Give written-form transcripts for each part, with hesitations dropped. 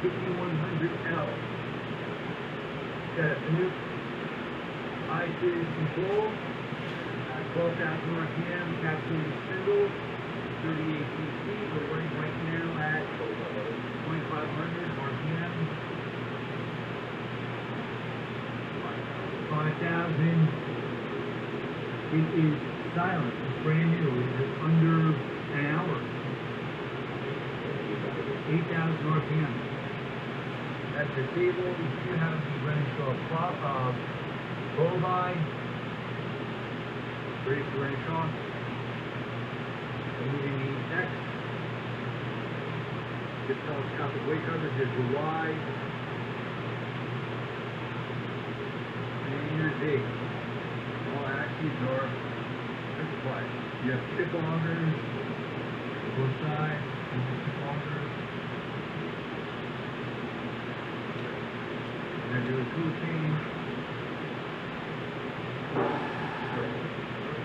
SVM5100L. Got a new I-series control, 12,000 RPM, capsulated spindle, 38 cc. We're running right now at 2,500 RPM. 5,000. It is silent. It's brand new. It's under an hour. 8,000 RPM. That's the table. You do have the Renishaw roll by. Ready for Renishaw. Moving the X. This telescopic weight coverage is the Y. And your Z. All axes are simplified. You have tip augers, both sides, and tip augers. And then do a tool change.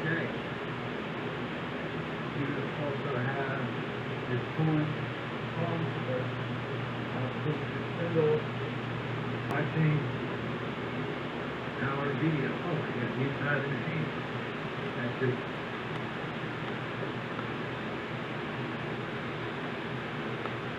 Okay. You also have this pulling pump, spindle, watching our video. Oh, I got the inside of the machine. That's it.